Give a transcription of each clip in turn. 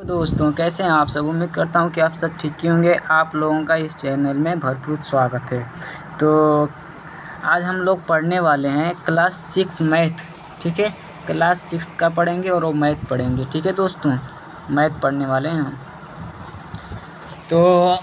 दोस्तों, कैसे हैं आप सब। उम्मीद करता हूं कि आप सब ठीक ही होंगे। आप लोगों का इस चैनल में भरपूर स्वागत है। तो आज हम लोग पढ़ने वाले हैं क्लास 6 मैथ। ठीक है, क्लास 6 का पढ़ेंगे और वो मैथ पढ़ेंगे। ठीक है दोस्तों, मैथ पढ़ने वाले हैं हम। तो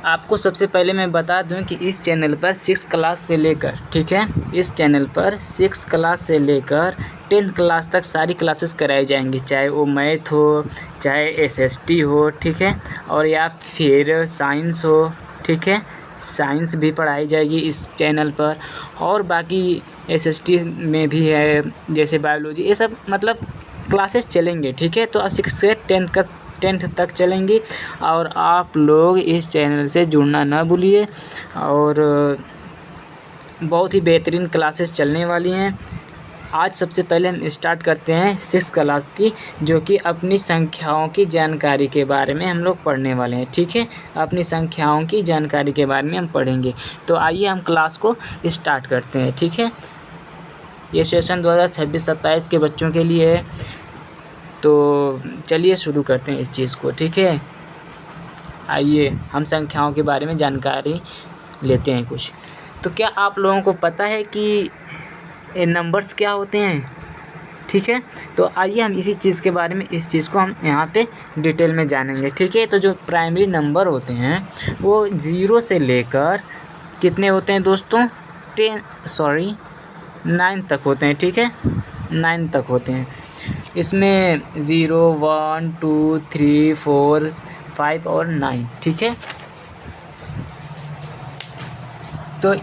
आपको सबसे पहले मैं बता दूं कि इस चैनल पर 6 क्लास से लेकर, ठीक है, इस चैनल पर 6 क्लास से लेकर 10th क्लास तक सारी क्लासेस कराई जाएंगी, चाहे वो मैथ हो, चाहे एसएसटी हो, ठीक है, और या फिर साइंस हो। ठीक है, साइंस भी पढ़ाई जाएगी इस चैनल पर, और बाकी एसएसटी में भी है, जैसे बायोलॉजी, ये सब मतलब क्लासेस चलेंगे। ठीक है, तो 6 से 10th तक चलेंगी। और आप लोग इस चैनल से जुड़ना ना भूलिए। और बहुत ही बेहतरीन क्लासेस चलने वाली हैं। आज सबसे पहले हम स्टार्ट करते हैं 6 क्लास की, जो कि अपनी संख्याओं की जानकारी के बारे में हम लोग पढ़ने वाले हैं। ठीक है, अपनी संख्याओं की जानकारी के बारे में हम पढ़ेंगे। तो आइए हम क्लास को स्टार्ट करते हैं। ठीक है, ये सेशन 2026-27 के बच्चों के लिए है। तो चलिए शुरू करते हैं इस चीज़ को। ठीक है, आइए हम संख्याओं के बारे में जानकारी लेते हैं कुछ। तो क्या आप लोगों को पता है कि ये नंबर्स क्या होते हैं? ठीक है, तो आइए हम इसी चीज़ के बारे में, इस चीज़ को हम यहाँ पे डिटेल में जानेंगे। ठीक है, तो जो प्राइमरी नंबर होते हैं वो 0 से लेकर कितने होते हैं दोस्तों? 9 तक होते हैं। ठीक है, 9 तक होते हैं। इसमें 0, 1, 2, 3, 4, 5 और 9। ठीक है, तो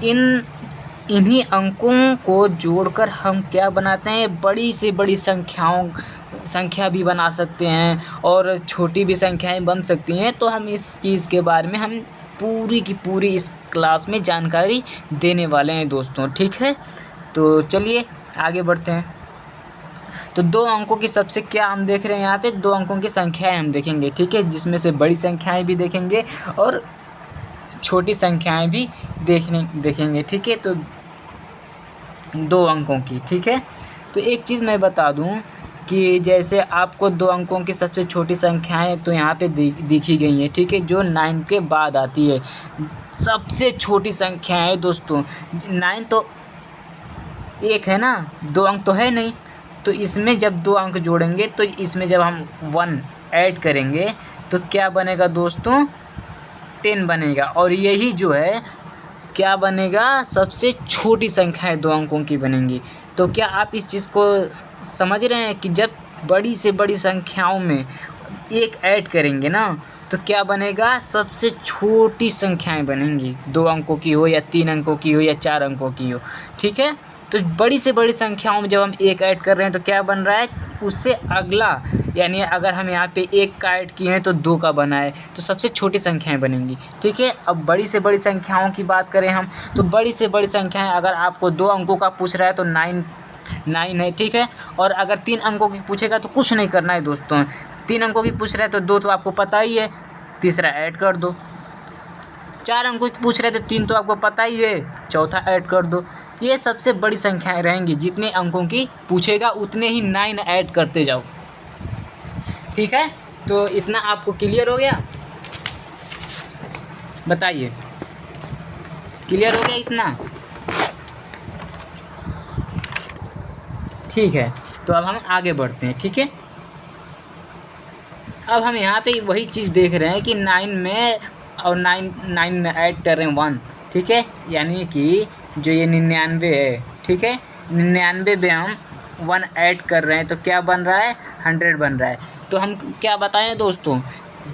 इन्हीं अंकों को जोड़कर हम क्या बनाते हैं? बड़ी से बड़ी संख्या भी बना सकते हैं और छोटी भी संख्याएं बन सकती हैं। तो हम इस चीज़ के बारे में हम पूरी की पूरी इस क्लास में जानकारी देने वाले हैं दोस्तों। ठीक है, तो चलिए आगे बढ़ते हैं। तो 2 अंकों की सबसे क्या हम देख रहे हैं यहाँ पे? 2 अंकों की संख्याएं हम देखेंगे। ठीक है, जिसमें से बड़ी संख्याएं भी देखेंगे और छोटी संख्याएं भी देखेंगे। ठीक है, तो 2 अंकों की। ठीक है, तो एक चीज़ मैं बता दूं कि जैसे आपको 2 अंकों की सबसे छोटी संख्याएं तो यहाँ पे दिखी गई हैं। ठीक है, जो 9 के बाद आती है सबसे छोटी संख्या है दोस्तों। 9 तो एक है ना, 2 अंक तो है नहीं। तो इसमें जब 2 अंक जोड़ेंगे तो इसमें जब हम 1 ऐड करेंगे तो क्या बनेगा दोस्तों? 10 बनेगा। और यही जो है क्या बनेगा? सबसे छोटी संख्याएं 2 अंकों की बनेंगी। तो क्या आप इस चीज़ को समझ रहे हैं कि जब बड़ी से बड़ी संख्याओं में 1 ऐड करेंगे ना तो क्या बनेगा? सबसे छोटी संख्याएं बनेंगी, 2 अंकों की हो या 3 अंकों की हो या 4 अंकों की हो। ठीक है, तो बड़ी से बड़ी संख्याओं में जब हम 1 ऐड कर रहे हैं तो क्या बन रहा है? उससे अगला, यानी अगर हम यहाँ पे 1 का ऐड किए हैं तो 2 का बना है, तो सबसे छोटी संख्याएं बनेंगी। ठीक है, अब बड़ी से बड़ी संख्याओं की बात करें हम, तो बड़ी से बड़ी संख्याएं अगर आपको 2 अंकों का पूछ रहा है तो 9 है। ठीक है, और अगर 3 अंकों की पूछेगा तो कुछ नहीं करना है दोस्तों। 3 अंकों की पूछ रहा है तो 2 तो आपको पता ही है, तीसरा ऐड कर दो। 4 अंकों की पूछ रहे थे 3 तो आपको पता ही है, चौथा ऐड कर दो। ये सबसे बड़ी संख्याएं रहेंगी। जितने अंकों की पूछेगा उतने ही 9 ऐड करते जाओ। ठीक है, तो इतना आपको क्लियर हो गया? बताइए, क्लियर हो गया इतना? ठीक है, तो अब हम आगे बढ़ते हैं। ठीक है, अब हम यहाँ पे वही चीज़ देख रहे हैं कि 9 में और 9 में ऐड कर रहे हैं 1। ठीक है, यानी कि जो ये 99 है, ठीक है, 99 में हम 1 ऐड कर रहे हैं तो क्या बन रहा है? 100 बन रहा है। तो हम क्या बताएं दोस्तों,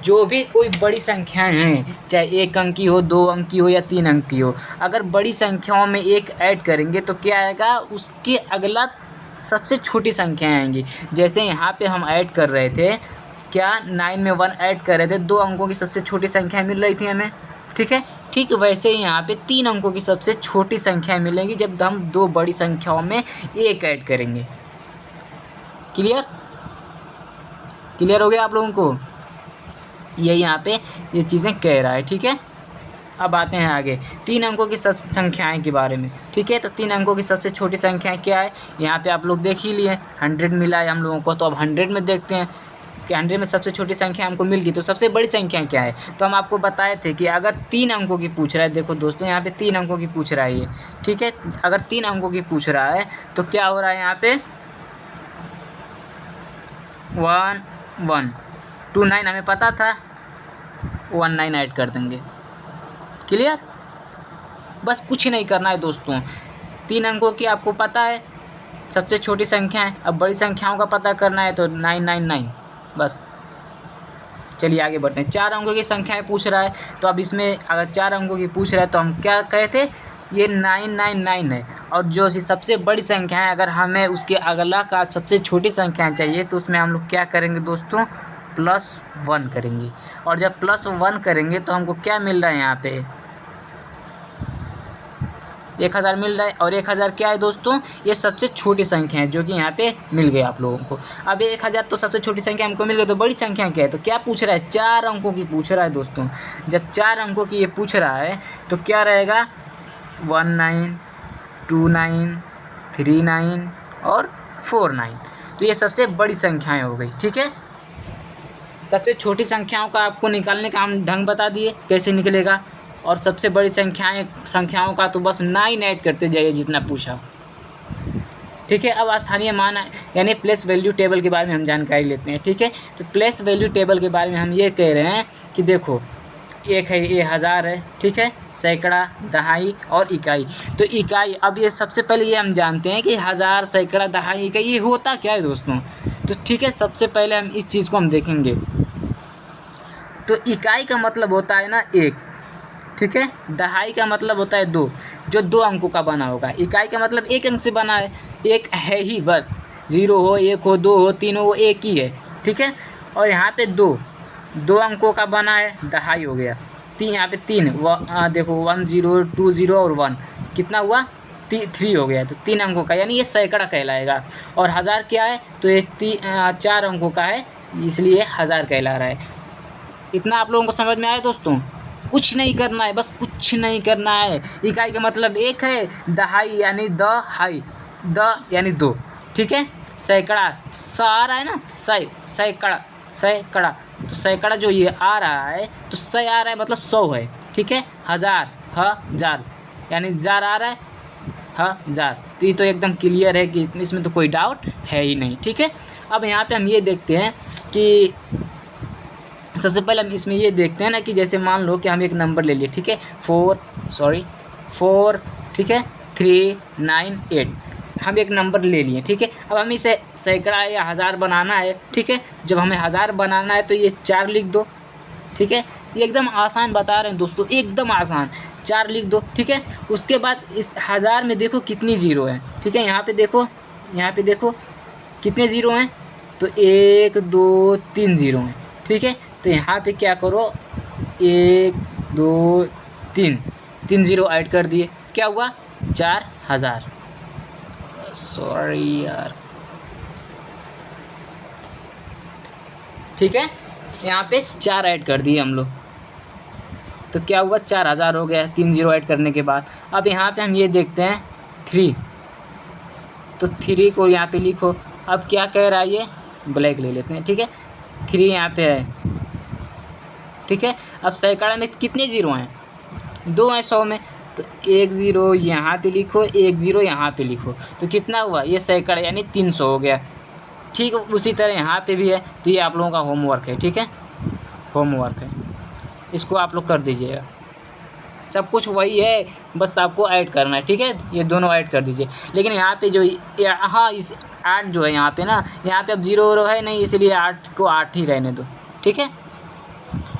जो भी कोई बड़ी संख्याएं हैं, चाहे 1 अंक की हो, 2 अंक की हो या 3 अंक की हो, अगर बड़ी संख्याओं में 1 ऐड करेंगे तो क्या आएगा? उसके अगला सबसे छोटी संख्याएं आएंगी। जैसे यहाँ पे हम ऐड कर रहे थे, क्या 9 में 1 ऐड कर रहे थे, 2 अंकों की सबसे छोटी संख्या मिल रही थी हमें। ठीक है, ठीक वैसे ही यहाँ पे 3 अंकों की सबसे छोटी संख्याएं मिलेंगी जब हम 2 बड़ी संख्याओं में 1 ऐड करेंगे। क्लियर हो गया आप लोगों को? ये यहाँ पे ये चीज़ें कह रहा है। ठीक है, अब आते हैं आगे 3 अंकों की संख्याएं के बारे में। ठीक है, तो 3 अंकों की सबसे छोटी संख्या क्या है? यहाँ पे आप लोग देख ही लिए, 100 मिला है हम लोगों को। तो अब 100 में देखते हैं कि 100 में सबसे छोटी संख्या हमको मिल गई, तो सबसे बड़ी संख्या क्या है? तो हम आपको बताए थे कि अगर 3 अंकों की पूछ रहा है, देखो दोस्तों यहाँ पे 3 अंकों की पूछ रहा है ये, ठीक है। अगर 3 अंकों की पूछ रहा है तो क्या हो रहा है यहाँ पे 1 1 2 9 हमें पता था, 1 9 ऐड कर देंगे। क्लियर? बस कुछ नहीं करना है दोस्तों। 3 अंकों की आपको पता है सबसे छोटी संख्या है, अब बड़ी संख्याओं का पता करना है तो 999 बस। चलिए आगे बढ़ते हैं। 4 अंकों की संख्याएं पूछ रहा है, तो अब इसमें अगर 4 अंकों की पूछ रहा है तो हम क्या कहे थे, ये 999 है। और जो सबसे बड़ी संख्या है, अगर हमें उसके अगला का सबसे छोटी संख्या चाहिए तो उसमें हम लोग क्या करेंगे दोस्तों, +1 करेंगे। और जब +1 करेंगे तो हमको क्या मिल रहा है यहाँ पे 1000 मिल रहा है। और 1000 क्या है दोस्तों, ये सबसे छोटी संख्या है जो कि यहाँ पे मिल गई आप लोगों को। अब 1000 तो सबसे छोटी संख्या हमको मिल गई, तो बड़ी संख्या क्या है, तो क्या पूछ रहा है, 4 अंकों की पूछ रहा है दोस्तों। जब 4 अंकों की ये पूछ रहा है तो क्या रहेगा 19 29 39 और 49। तो ये सबसे बड़ी संख्याएँ हो गई, ठीक है। सबसे छोटी संख्याओं का आपको निकालने का हम ढंग बता दिए कैसे निकलेगा, और सबसे बड़ी संख्याओं का तो बस 9 ऐड करते जाइए जितना पूछा, ठीक है। अब स्थानीय मान यानी प्लेस वैल्यू टेबल के बारे में हम जानकारी लेते हैं, ठीक है। तो प्लेस वैल्यू टेबल के बारे में हम ये कह रहे हैं कि देखो एक है, ये 1000 है, ठीक है, सैकड़ा, दहाई और इकाई। तो इकाई, अब ये सबसे पहले ये हम जानते हैं कि 1000, सैकड़ा, दहाई, इकाई ये होता क्या है दोस्तों। तो ठीक है, सबसे पहले हम इस चीज़ को हम देखेंगे। तो इकाई का मतलब होता है ना 1, ठीक है। दहाई का मतलब होता है 2, जो 2 अंकों का बना होगा। इकाई का मतलब 1 अंक से बना है, 1 है ही बस, 0 हो, 1 हो, 2 हो, 3 हो, वो 1 ही है, ठीक है। और यहाँ पे 2 अंकों का बना है, दहाई हो गया। यहाँ पे 3 देखो 1 0 2 0 और 1 कितना हुआ 3 हो गया, तो 3 अंकों का, यानी ये सैकड़ा कहलाएगा। और 1000 क्या है, तो ये 4 अंकों का है, इसलिए 1000 कहला रहा है। इतना आप लोगों को समझ में आया दोस्तों। कुछ नहीं करना है, बस कुछ नहीं करना है। इकाई का मतलब 1 है, दहाई यानी दहाई, यानी 2, ठीक है। सैकड़ा सारा है ना, सैकड़ा, तो सैकड़ा जो ये आ रहा है तो सै आ रहा है मतलब 100 है, ठीक है। 1000 हजार यानी जार आ रहा है, हजार। तो ये तो एकदम क्लियर है कि इसमें तो कोई डाउट है ही नहीं, ठीक है। अब यहाँ पे हम ये देखते हैं कि सबसे पहले हम इसमें ये देखते हैं ना कि जैसे मान लो कि हम एक नंबर ले लिए, ठीक है, 4, ठीक है, 3 9 8, हम एक नंबर ले लिए, ठीक है। अब हम इसे सैकड़ा या 1000 बनाना है, ठीक है। जब हमें 1000 बनाना है तो ये 4 लिख दो, ठीक है। ये एकदम आसान बता रहे हैं दोस्तों, एकदम आसान, 4 लिख दो, ठीक है। उसके बाद इस 1000 में देखो कितनी ज़ीरो हैं, ठीक है। यहाँ पे देखो कितने ज़ीरो हैं, तो 1 2 3 ज़ीरो हैं, ठीक है। तो यहाँ पे क्या करो, 1 2 3 ज़ीरो ऐड कर दिए, क्या हुआ 4000। सॉरी यार, ठीक है। यहाँ पे 4 ऐड कर दिए हम लोग, तो क्या हुआ 4000 हो गया 3 ज़ीरो ऐड करने के बाद। अब यहाँ पे हम ये देखते हैं 3, तो 3 को यहाँ पे लिखो। अब क्या कह रहा है, ये ब्लैक ले लेते हैं, ठीक है। 3 यहाँ पे है, ठीक है। अब सैकड़ा में कितने ज़ीरो हैं, 2 हैं 100 में, तो 1 ज़ीरो यहाँ पे लिखो, 1 ज़ीरो यहाँ पे लिखो, तो कितना हुआ, ये सैकड़ा यानी 300 हो गया, ठीक। उसी तरह यहाँ पे भी है। तो ये आप लोगों का होमवर्क है, ठीक है, होमवर्क है, इसको आप लोग कर दीजिएगा। सब कुछ वही है, बस आपको ऐड करना है, ठीक है। ये दोनों ऐड कर दीजिए। लेकिन यहाँ पे जो हाँ इस 8 जो है यहाँ पे ना, यहाँ पे अब 0 है नहीं, इसलिए 8 को 8 ही रहने दो, ठीक है।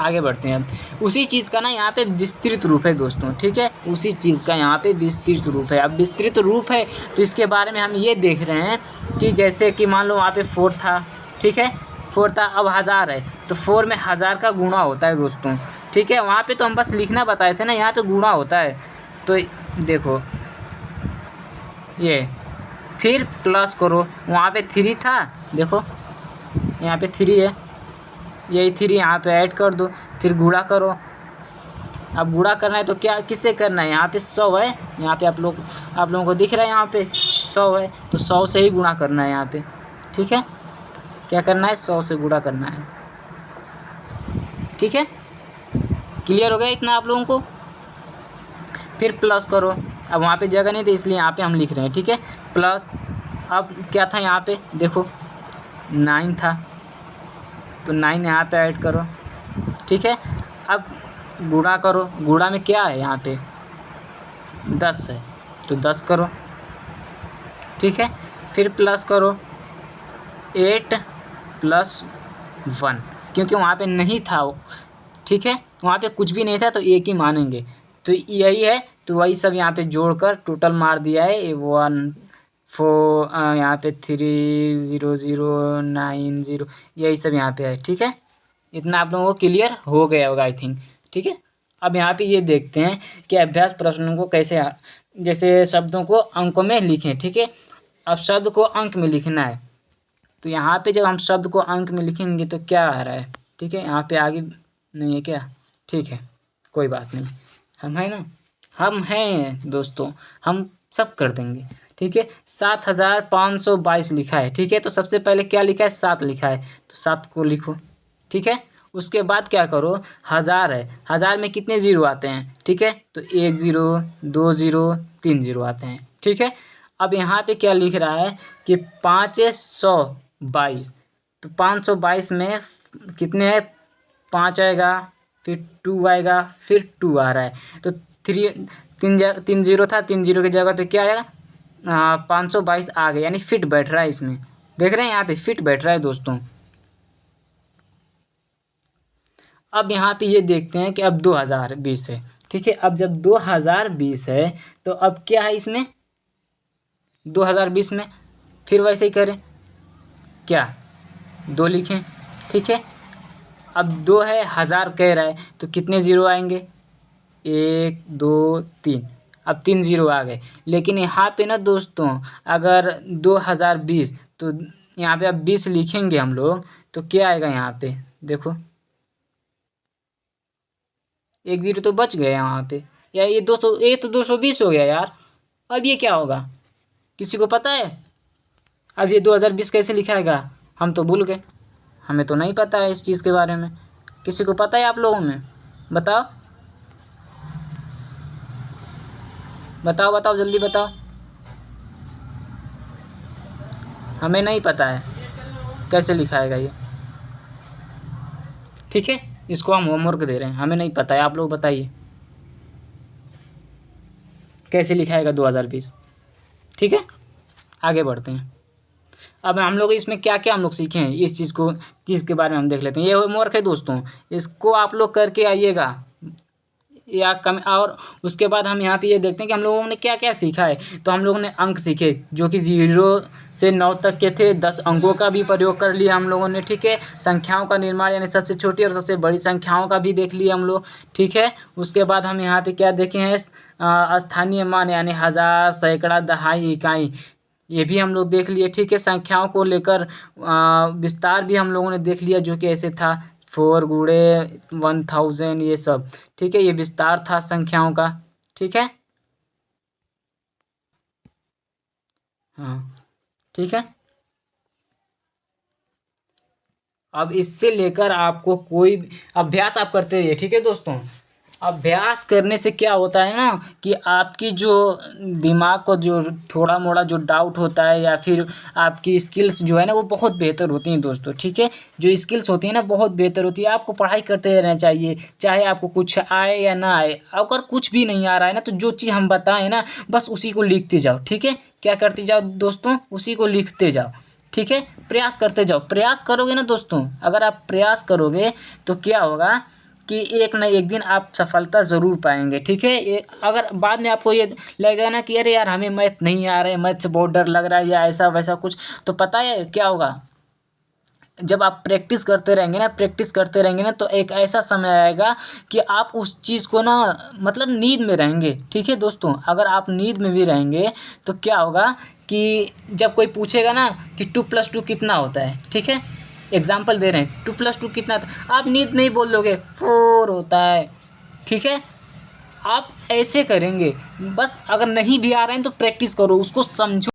आगे बढ़ते हैं। अब उसी चीज़ का ना यहाँ पे विस्तृत रूप है दोस्तों, ठीक है। उसी चीज़ का यहाँ पे विस्तृत रूप है। अब विस्तृत रूप है तो इसके बारे में हम ये देख रहे हैं कि जैसे कि मान लो वहाँ पे 4 था, ठीक है, 4 था, अब 1000 है, तो 4 में 1000 का गुणा होता है दोस्तों, ठीक है। वहाँ पे तो हम बस लिखना बताए थे ना, यहाँ पे गुणा होता है। तो देखो ये फिर प्लस करो, वहाँ पे 3 था, देखो यहाँ पे 3 है, यही 3 यहाँ पे ऐड कर दो, फिर गुणा करो। अब गुणा करना है तो क्या किससे करना है, यहाँ पे 100 है, यहाँ पे आप लोगों को दिख रहा है यहाँ पे 100 है, तो 100 से ही गुणा करना है यहाँ पे, ठीक है। क्या करना है, 100 से गुणा करना है। ठीक है, क्लियर हो गया इतना आप लोगों को। फिर प्लस करो, अब वहाँ पे जगह नहीं थी इसलिए यहाँ पे हम लिख रहे हैं। ठीक है, प्लस अब क्या था यहाँ पे देखो 9 था तो 9 यहाँ पे ऐड करो। ठीक है, अब गुणा करो, गुणा में क्या है यहाँ पे 10 है तो 10 करो। ठीक है, फिर प्लस करो 8 + 1 क्योंकि वहाँ पे नहीं था वो। ठीक है, वहाँ पे कुछ भी नहीं था तो एक ही मानेंगे, तो यही है। तो वही सब यहाँ पे जोड़कर टोटल मार दिया है 1 4 यहाँ पे 30090 यही सब यहाँ पे है। ठीक है, इतना आप लोगों को क्लियर हो गया होगा आई थिंक। ठीक है, अब यहाँ पे ये देखते हैं कि अभ्यास प्रश्नों को कैसे जैसे शब्दों को अंकों में लिखें। ठीक है, अब शब्द को अंक में लिखना है तो यहाँ पे जब हम शब्द को अंक में लिखेंगे तो क्या आ रहा है। ठीक है, यहाँ पे आगे नहीं है क्या, ठीक है कोई बात नहीं, हम हैं ना, हम हैं दोस्तों, हम सब कर देंगे। ठीक है, 7522 लिखा है। ठीक है, तो सबसे पहले क्या लिखा है 7 लिखा है तो 7 को लिखो। ठीक है, उसके बाद क्या करो 1000 है, 1000 में कितने ज़ीरो आते हैं। ठीक है, तो 1 0 2 0 3 0 आते हैं। ठीक है, अब यहाँ पे क्या लिख रहा है कि 522 तो 522 में कितने हैं 5 आएगा, फिर 2 आएगा, फिर 2 आ रहा है तो 3 0 था, 3 0 की जगह पे क्या आएगा 522 आ गया, यानी फिट बैठ रहा है इसमें। देख रहे हैं यहाँ पे फिट बैठ रहा है दोस्तों। अब यहाँ पे ये देखते हैं कि अब 2020 है। ठीक है, अब जब 2020 है तो अब क्या है इसमें 2020 में फिर वैसे ही करें, क्या 2 लिखें। ठीक है, अब 2 है, 1000 कह रहा है तो कितने ज़ीरो आएंगे 1 2 3, अब 3 ज़ीरो आ गए। लेकिन यहाँ पे ना दोस्तों अगर 2020 तो यहाँ पे अब 20 लिखेंगे हम लोग तो क्या आएगा यहाँ पे देखो 1 ज़ीरो तो बच गया यहाँ पे, या ये 200 ये तो 220 हो गया यार। अब ये क्या होगा किसी को पता है, अब ये 2020 कैसे लिखाएगा हम तो भूल गए, हमें तो नहीं पता है इस चीज़ के बारे में। किसी को पता है आप लोगों में, बताओ बताओ बताओ जल्दी बताओ, हमें नहीं पता है कैसे लिखाएगा ये। ठीक है, इसको हम होमवर्क दे रहे हैं, हमें नहीं पता है, आप लोग बताइए कैसे लिखाएगा 2020। ठीक है, आगे बढ़ते हैं। अब हम लोग इसमें क्या क्या हम लोग सीखे हैं इस चीज़ के बारे में हम देख लेते हैं। ये होमवर्क है दोस्तों, इसको आप लोग करके आइएगा या कम, और उसके बाद हम यहाँ पे ये देखते हैं कि हम लोगों ने क्या क्या सीखा है। तो हम लोगों ने अंक सीखे जो कि 0 से 9 तक के थे, 10 अंकों का भी प्रयोग कर लिया हम लोगों ने। ठीक है, संख्याओं का निर्माण यानी सबसे छोटी और सबसे बड़ी संख्याओं का भी देख लिया हम लोग। ठीक है, उसके बाद हम यहाँ पे क्या देखे हैं स्थानीय मान यानी 1000 सैकड़ा दहाई इकाई ये भी हम लोग देख लिए। ठीक है, संख्याओं को लेकर विस्तार भी हम लोगों ने देख लिया जो कि ऐसे था 4 गुणे 1000 ये सब। ठीक है, ये विस्तार था संख्याओं का। ठीक है, हाँ ठीक है। अब इससे लेकर आपको कोई अभ्यास आप करते रहिए। ठीक है दोस्तों, अभ्यास करने से क्या होता है ना कि आपकी जो दिमाग को जो थोड़ा मोड़ा जो डाउट होता है या फिर आपकी स्किल्स जो है ना वो बहुत बेहतर होती हैं दोस्तों। ठीक है, जो स्किल्स होती हैं ना बहुत बेहतर होती है। आपको पढ़ाई करते रहना चाहिए चाहे आपको कुछ आए या ना आए। अगर कुछ भी नहीं आ रहा है ना तो जो चीज़ हम बताएं ना बस उसी को लिखते जाओ। ठीक है, क्या करते जाओ दोस्तों उसी को लिखते जाओ। ठीक है, प्रयास करते जाओ। प्रयास करोगे ना दोस्तों, अगर आप प्रयास करोगे तो क्या होगा कि एक न एक दिन आप सफलता ज़रूर पाएंगे। ठीक है, अगर बाद में आपको ये लगेगा ना कि अरे यार हमें मैथ नहीं आ रहा है, मैथ से बहुत डर लग रहा है या ऐसा वैसा कुछ, तो पता है क्या होगा जब आप प्रैक्टिस करते रहेंगे ना तो एक ऐसा समय आएगा कि आप उस चीज़ को ना मतलब नींद में रहेंगे। ठीक है दोस्तों, अगर आप नींद में भी रहेंगे तो क्या होगा कि जब कोई पूछेगा ना कि 2+2 कितना होता है, ठीक है एग्जाम्पल दे रहे हैं 2+2 कितना था, आप नींद में ही बोल दोगे 4 होता है। ठीक है, आप ऐसे करेंगे। बस अगर नहीं भी आ रहे हैं तो प्रैक्टिस करो, उसको समझो।